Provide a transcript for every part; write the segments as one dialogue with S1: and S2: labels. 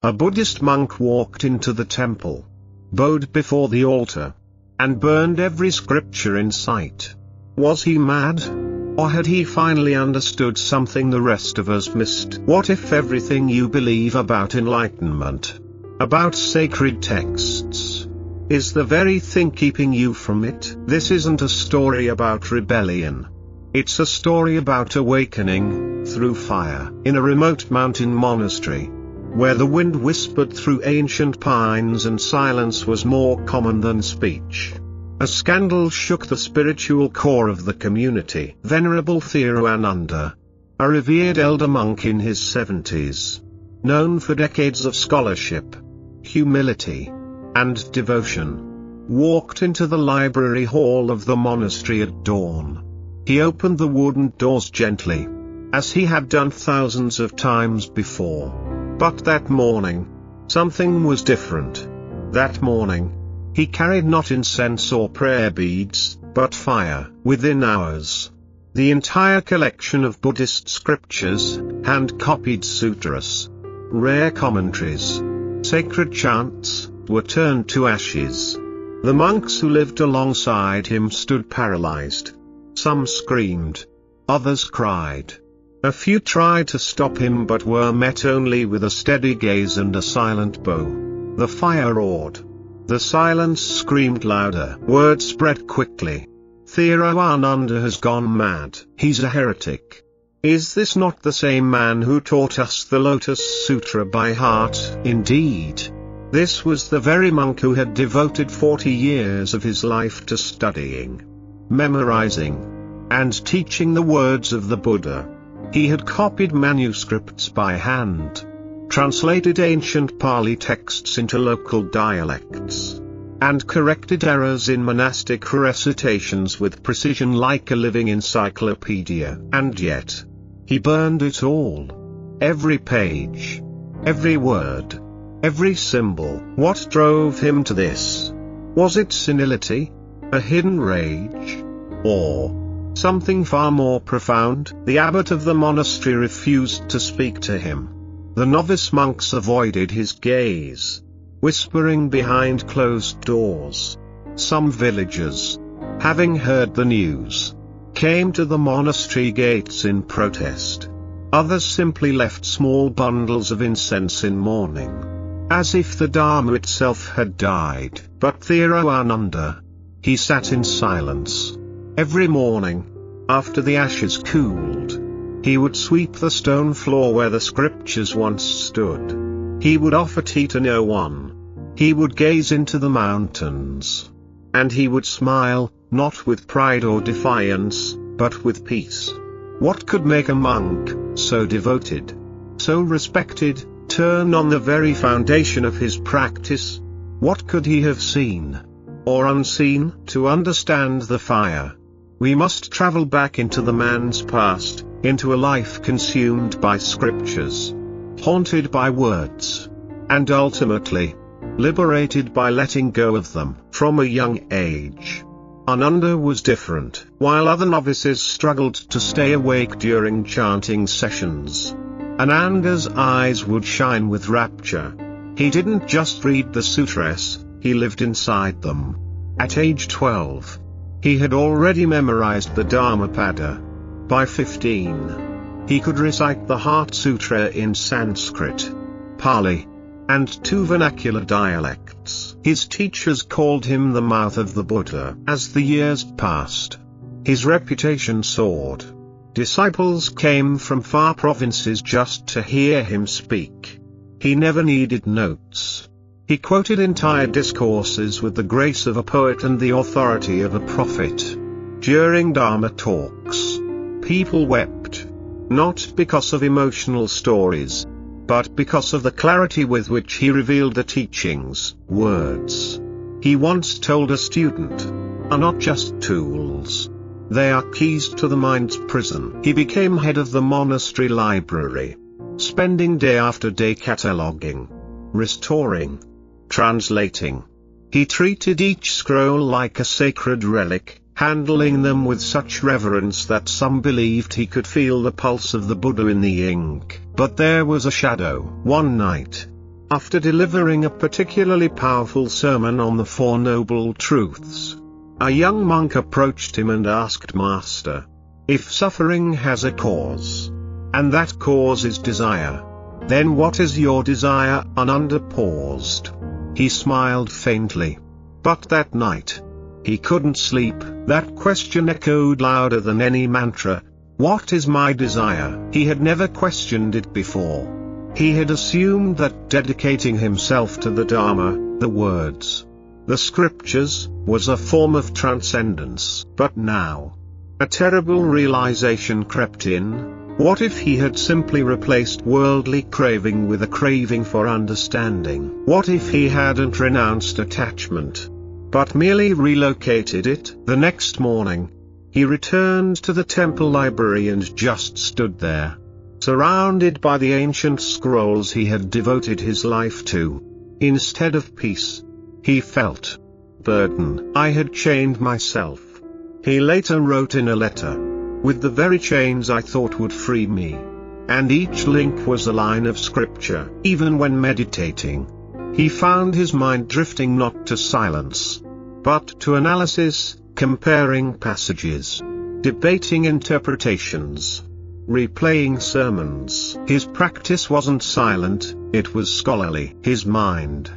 S1: A Buddhist monk walked into the temple, bowed before the altar, and burned every scripture in sight. Was he mad? Or had he finally understood something the rest of us missed? What if everything you believe about enlightenment, about sacred texts, is the very thing keeping you from it? This isn't a story about rebellion. It's a story about awakening, through fire. In a remote mountain monastery, where the wind whispered through ancient pines and silence was more common than speech, a scandal shook the spiritual core of the community. Venerable Theravada, a revered elder monk in his 70s, known for decades of scholarship, humility, and devotion, walked into the library hall of the monastery at dawn. He opened the wooden doors gently, as he had done thousands of times before. But that morning, something was different. That morning, he carried not incense or prayer beads, but fire. Within hours, the entire collection of Buddhist scriptures, hand-copied sutras, rare commentaries, sacred chants, were turned to ashes. The monks who lived alongside him stood paralyzed. Some screamed, others cried. A few tried to stop him but were met only with a steady gaze and a silent bow. The fire roared. The silence screamed louder. Word spread quickly. Theravada has gone mad. He's a heretic. Is this not the same man who taught us the Lotus Sutra by heart? Indeed. This was the very monk who had devoted 40 years of his life to studying, memorizing, and teaching the words of the Buddha. He had copied manuscripts by hand, translated ancient Pali texts into local dialects, and corrected errors in monastic recitations with precision like a living encyclopedia. And yet, he burned it all. Every page, every word, every symbol. What drove him to this? Was it senility? A hidden rage? Or something far more profound? The abbot of the monastery refused to speak to him. The novice monks avoided his gaze, whispering behind closed doors. Some villagers, having heard the news, came to the monastery gates in protest. Others simply left small bundles of incense in mourning, as if the Dharma itself had died. But Theravada, he sat in silence. Every morning, after the ashes cooled, he would sweep the stone floor where the scriptures once stood. He would offer tea to no one. He would gaze into the mountains. And he would smile, not with pride or defiance, but with peace. What could make a monk, so devoted, so respected, turn on the very foundation of his practice? What could he have seen, or unseen? To understand the fire, we must travel back into the man's past, into a life consumed by scriptures, haunted by words, and ultimately, liberated by letting go of them. From a young age, Ananda was different. While other novices struggled to stay awake during chanting sessions, Ananda's eyes would shine with rapture. He didn't just read the sutras, he lived inside them. At age 12, he had already memorized the Dhammapada. By 15, he could recite the Heart Sutra in Sanskrit, Pali, and 2 vernacular dialects. His teachers called him the mouth of the Buddha. As the years passed, his reputation soared. Disciples came from far provinces just to hear him speak. He never needed notes. He quoted entire discourses with the grace of a poet and the authority of a prophet. During Dharma talks, people wept, not because of emotional stories, but because of the clarity with which he revealed the teachings. Words, he once told a student, are not just tools. They are keys to the mind's prison. He became head of the monastery library, spending day after day cataloging, restoring, translating. He treated each scroll like a sacred relic, handling them with such reverence that some believed he could feel the pulse of the Buddha in the ink. But there was a shadow. One night, After delivering a particularly powerful sermon on the Four Noble Truths, a young monk approached him and asked, "Master, if suffering has a cause, and that cause is desire, then what is your desire?" Ananda paused. He smiled faintly. But that night, he couldn't sleep. That question echoed louder than any mantra. What is my desire? He had never questioned it before. He had assumed that dedicating himself to the Dharma, the words, the scriptures, was a form of transcendence. But now, a terrible realization crept in. What if he had simply replaced worldly craving with a craving for understanding? What if he hadn't renounced attachment, but merely relocated it? The next morning, he returned to the temple library and just stood there, surrounded by the ancient scrolls he had devoted his life to. Instead of peace, he felt burden. I had chained myself, he later wrote in a letter, with the very chains I thought would free me. And each link was a line of scripture. Even when meditating, he found his mind drifting not to silence, but to analysis, comparing passages, debating interpretations, replaying sermons. His practice wasn't silent, it was scholarly. His mind,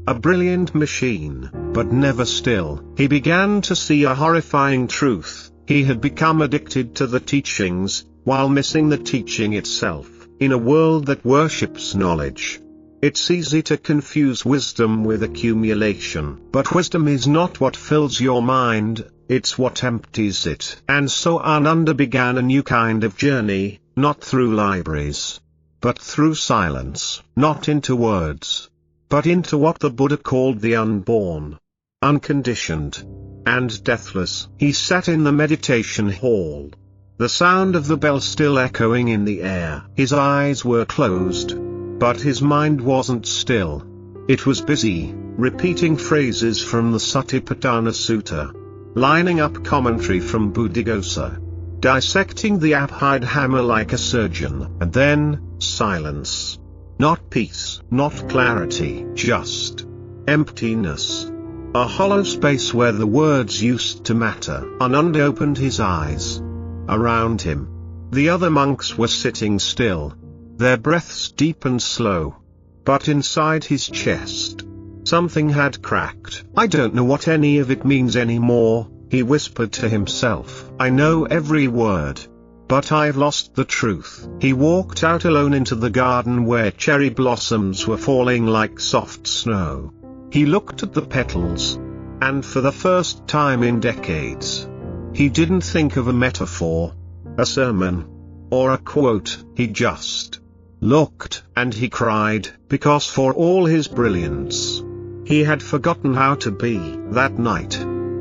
S1: a brilliant machine, but never still. He began to see a horrifying truth. He had become addicted to the teachings, while missing the teaching itself. In a world that worships knowledge, it's easy to confuse wisdom with accumulation. But wisdom is not what fills your mind, it's what empties it. And so Ananda began a new kind of journey, not through libraries, but through silence. Not into words, but into what the Buddha called the unborn, unconditioned, and deathless. He sat in the meditation hall, the sound of the bell still echoing in the air. His eyes were closed, but his mind wasn't still. It was busy, repeating phrases from the Satipatthana Sutta, lining up commentary from Buddhaghosa, dissecting the Abhidhamma like a surgeon. And then, silence. Not peace, not clarity, just emptiness. A hollow space where the words used to matter. Ananda opened his eyes. Around him, the other monks were sitting still, their breaths deep and slow. But inside his chest, something had cracked. I don't know what any of it means anymore, he whispered to himself. I know every word, but I've lost the truth. He walked out alone into the garden where cherry blossoms were falling like soft snow. He looked at the petals, and for the first time in decades, he didn't think of a metaphor, a sermon, or a quote. He just looked, and he cried, because for all his brilliance, he had forgotten how to be. That night,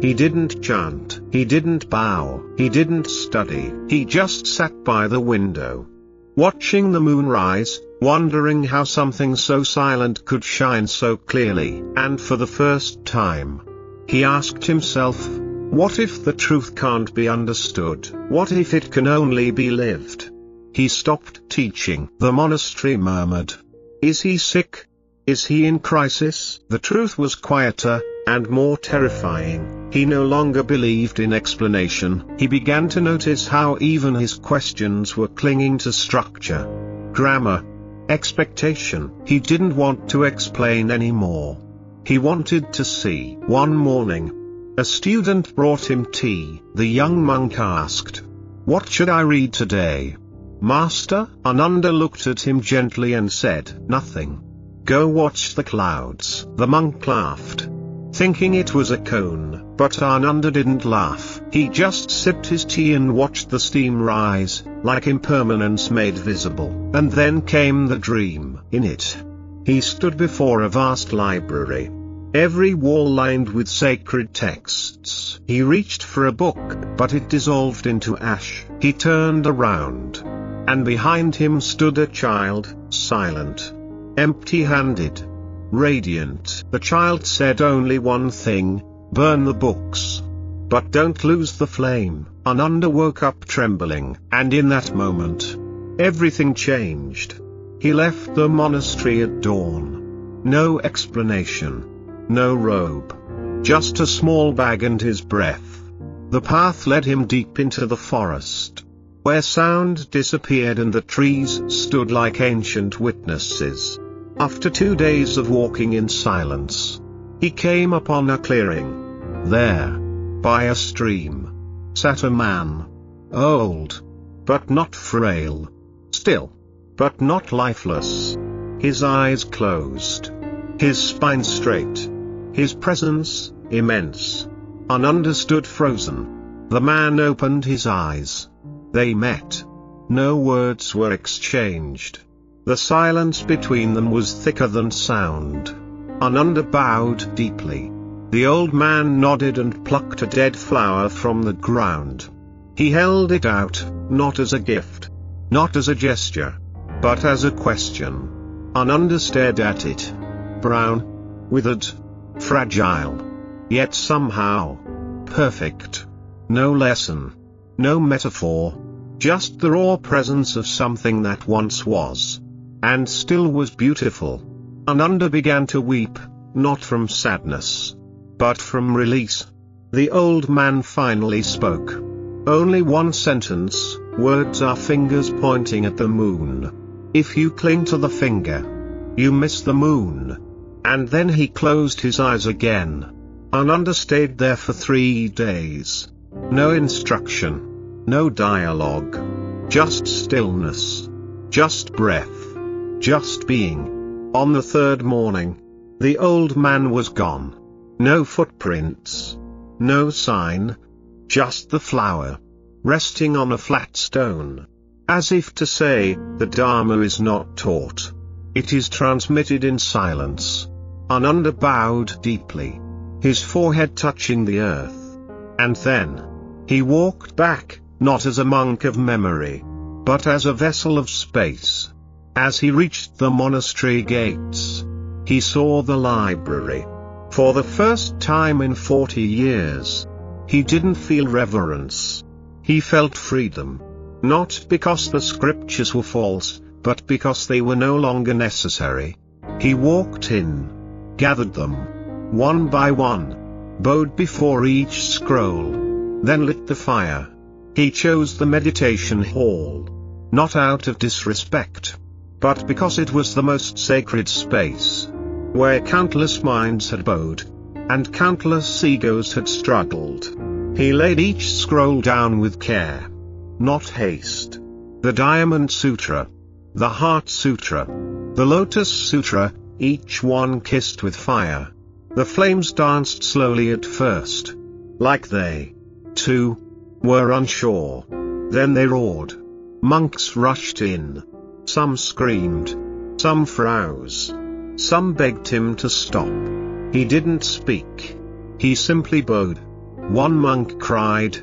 S1: he didn't chant, he didn't bow, he didn't study. He just sat by the window, watching the moon rise, wondering how something so silent could shine so clearly. And for the first time, he asked himself, what if the truth can't be understood? What if it can only be lived? He stopped teaching. The monastery murmured. Is he sick? Is he in crisis? The truth was quieter, and more terrifying. He no longer believed in explanation. He began to notice how even his questions were clinging to structure, grammar, expectation. He didn't want to explain anymore. He wanted to see. One morning, a student brought him tea. The young monk asked, what should I read today, Master? Ananda looked at him gently and said, nothing. Go watch the clouds. The monk laughed, thinking it was a cone, but Ananda didn't laugh. He just sipped his tea and watched the steam rise, like impermanence made visible. And then came the dream. In it, he stood before a vast library, every wall lined with sacred texts. He reached for a book, but it dissolved into ash. He turned around, and behind him stood a child, silent, empty-handed, radiant. The child said only one thing, burn the books, but don't lose the flame. Ananda woke up trembling, and in that moment, everything changed. He left the monastery at dawn, No explanation. No robe. Just a small bag and his breath. The path led him deep into the forest, where sound disappeared and the trees stood like ancient witnesses. After 2 days of walking in silence, he came upon a clearing. There, by a stream, sat a man. Old, but not frail. Still, but not lifeless. His eyes closed. His spine straight. His presence, immense. Ununderstood, frozen. The man opened his eyes. They met. No words were exchanged. The silence between them was thicker than sound. Ananda bowed deeply. The old man nodded and plucked a dead flower from the ground. He held it out, not as a gift, not as a gesture, but as a question. Ananda stared at it. Brown, withered, fragile, yet somehow perfect. No lesson, no metaphor, just the raw presence of something that once was, and still was beautiful. Ananda began to weep, not from sadness, but from release. The old man finally spoke. Only one sentence, words are fingers pointing at the moon. If you cling to the finger, you miss the moon. And then he closed his eyes again. Ananda stayed there for 3 days. No instruction. No dialogue. Just stillness. Just breath. Just being. On the 3rd morning, the old man was gone. No footprints. No sign. Just the flower, resting on a flat stone. As if to say, the Dharma is not taught. It is transmitted in silence. Ananda bowed deeply, his forehead touching the earth. And then, he walked back, not as a monk of memory, but as a vessel of space. As he reached the monastery gates, he saw the library. For the first time in 40 years, he didn't feel reverence. He felt freedom. Not because the scriptures were false, but because they were no longer necessary. He walked in, gathered them, one by one, bowed before each scroll, then lit the fire. He chose the meditation hall, not out of disrespect, but because it was the most sacred space, where countless minds had bowed, and countless egos had struggled. He laid each scroll down with care, not haste. The Diamond Sutra, the Heart Sutra, the Lotus Sutra, each one kissed with fire. The flames danced slowly at first, like they, too, were unsure. Then they roared. Monks rushed in. Some screamed. Some froze. Some begged him to stop. He didn't speak. He simply bowed. One monk cried,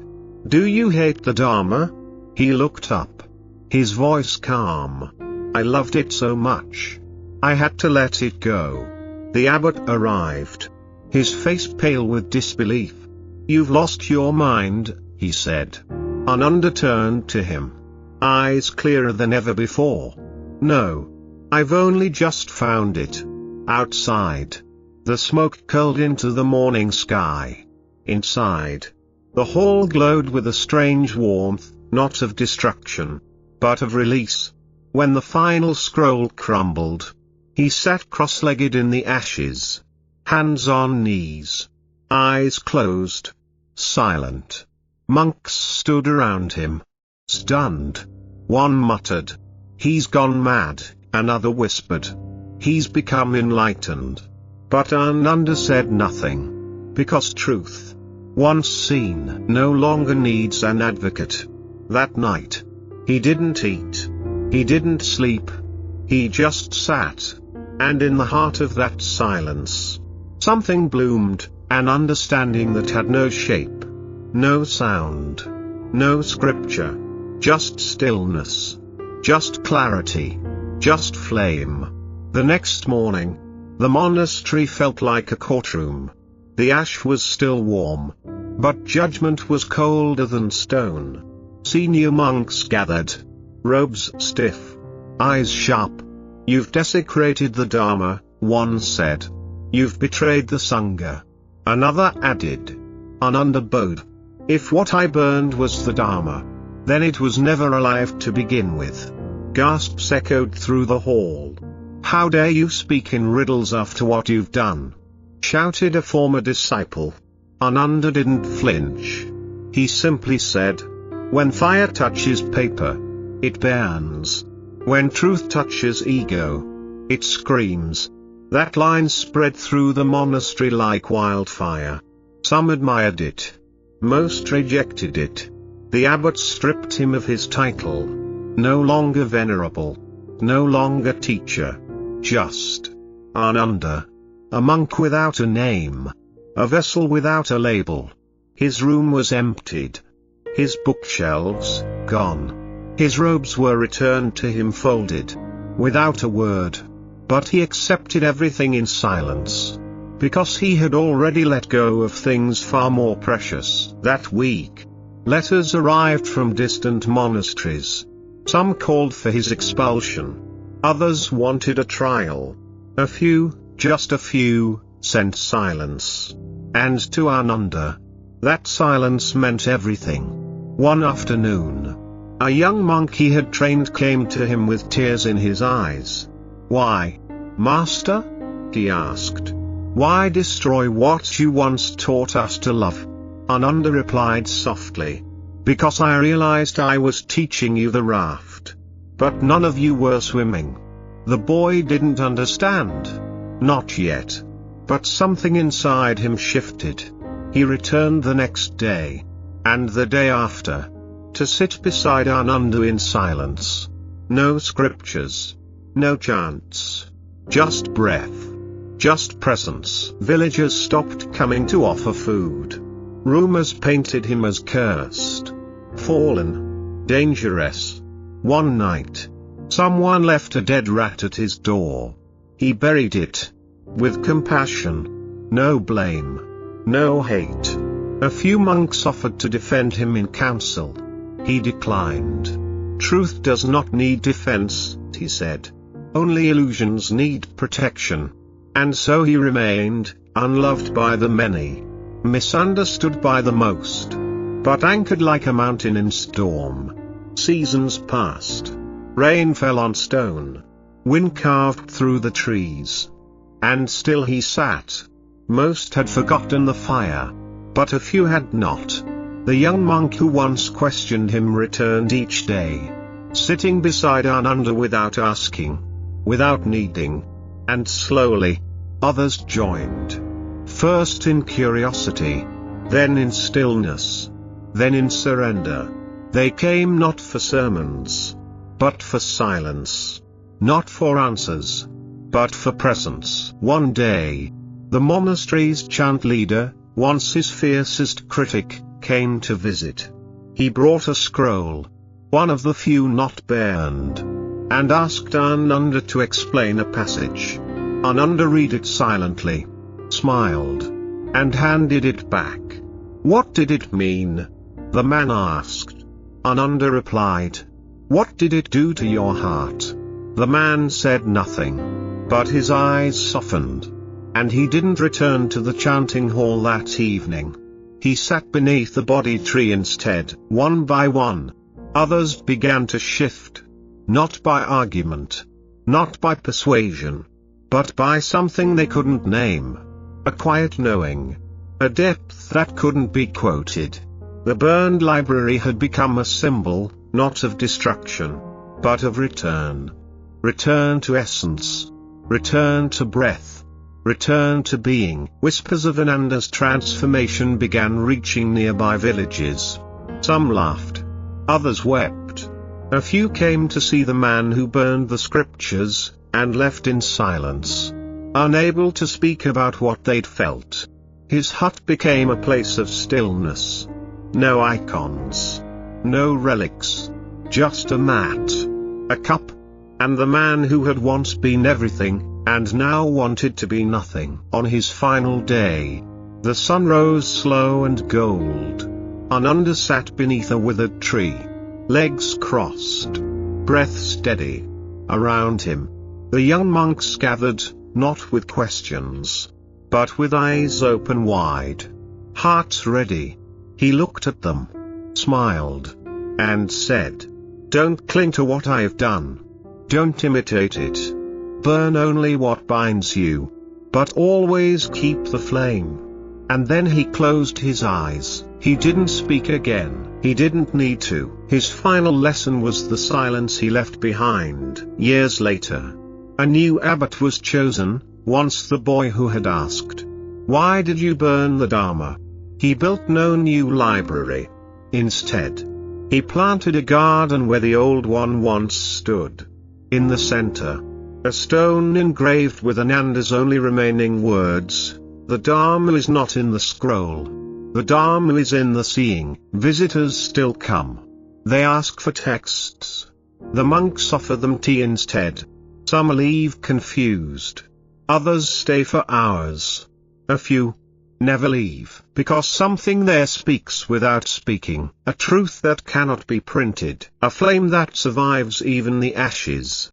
S1: "Do you hate the Dharma?" He looked up. His voice calm. "I loved it so much. I had to let it go." The abbot arrived. His face pale with disbelief. "You've lost your mind," he said. Ananda turned to him, eyes clearer than ever before. "No. I've only just found it. Outside, the smoke curled into the morning sky. Inside, the hall glowed with a strange warmth, not of destruction, but of release. When the final scroll crumbled, he sat cross-legged in the ashes, hands on knees, eyes closed, silent. Monks stood around him, stunned. One muttered, "He's gone mad," another whispered, "He's become enlightened." But Ananda said nothing, because truth, once seen, no longer needs an advocate. That night, he didn't eat, he didn't sleep, he just sat. And in the heart of that silence, something bloomed, an understanding that had no shape, no sound, no scripture, just stillness, just clarity, just flame. The next morning, the monastery felt like a courtroom. The ash was still warm, but judgment was colder than stone. Senior monks gathered, robes stiff, eyes sharp. "You've desecrated the Dharma," One said, "You've betrayed the Sangha." Another added, Ananda bowed, "If what I burned was the Dharma, then it was never alive to begin with." Gasps echoed through the hall. "How dare you speak in riddles after what you've done?" shouted a former disciple. Ananda didn't flinch. He simply said, "When fire touches paper, it burns. When truth touches ego, it screams." That line spread through the monastery like wildfire. Some admired it. Most rejected it. The abbot stripped him of his title. No longer venerable. No longer teacher. Just Ananda. A monk without a name. A vessel without a label. His room was emptied. His bookshelves, gone. His robes were returned to him folded. Without a word. But he accepted everything in silence. Because he had already let go of things far more precious. That week, letters arrived from distant monasteries. Some called for his expulsion. Others wanted a trial. A few, just a few, sent silence. And to Ananda, that silence meant everything. One afternoon, a young monk he had trained came to him with tears in his eyes. "Why, Master?" he asked. "Why destroy what you once taught us to love?" Ananda replied softly, "Because I realized I was teaching you the raft. But none of you were swimming." The boy didn't understand. Not yet. But something inside him shifted. He returned the next day. And the day after. To sit beside Ananda in silence. No scriptures. No chants. Just breath. Just presence. Villagers stopped coming to offer food. Rumors painted him as cursed. Fallen. Dangerous. One night, someone left a dead rat at his door. He buried it. With compassion. No blame. No hate. A few monks offered to defend him in council. He declined. "Truth does not need defense," he said. "Only illusions need protection." And so he remained, unloved by the many, misunderstood by the most, but anchored like a mountain in storm. Seasons passed. Rain fell on stone. Wind carved through the trees. And still he sat. Most had forgotten the fire. But a few had not. The young monk who once questioned him returned each day. Sitting beside Ananda without asking. Without needing. And slowly, others joined. First in curiosity. Then in stillness. Then in surrender. They came not for sermons. But for silence. Not for answers. But for presence. One day, the monastery's chant leader, once his fiercest critic, came to visit. He brought a scroll. One of the few not burned. And asked Ananda to explain a passage. Ananda read it silently. Smiled. And handed it back. "What did it mean?" the man asked. Ananda replied. "What did it do to your heart?" The man said nothing. But his eyes softened. And he didn't return to the chanting hall that evening. He sat beneath the Bodhi tree instead. One by one, others began to shift. Not by argument. Not by persuasion. But by something they couldn't name. A quiet knowing. A depth that couldn't be quoted. The burned library had become a symbol, not of destruction, but of return. Return to essence. Return to breath. Return to being. Whispers of Ananda's transformation began reaching nearby villages. Some laughed. Others wept. A few came to see the man who burned the scriptures, and left in silence. Unable to speak about what they'd felt. His hut became a place of stillness. No icons. No relics. Just a mat. A cup. And the man who had once been everything, and now wanted to be nothing. On his final day, the sun rose slow and gold. Ananda sat beneath a withered tree. Legs crossed. Breath steady. Around him, the young monks gathered, not with questions, but with eyes open wide, hearts ready. He looked at them, smiled, and said, "Don't cling to what I have done. Don't imitate it. Burn only what binds you. But always keep the flame." And then he closed his eyes. He didn't speak again. He didn't need to. His final lesson was the silence he left behind. Years later, a new abbot was chosen. Once the boy who had asked, "Why did you burn the Dharma?" He built no new library. Instead, he planted a garden where the old one once stood. In the center, a stone engraved with Ananda's only remaining words, "The Dharma is not in the scroll. The Dharma is in the seeing." Visitors still come. They ask for texts. The monks offer them tea instead. Some leave confused. Others stay for hours. A few never leave, because something there speaks without speaking, a truth that cannot be printed, a flame that survives even the ashes.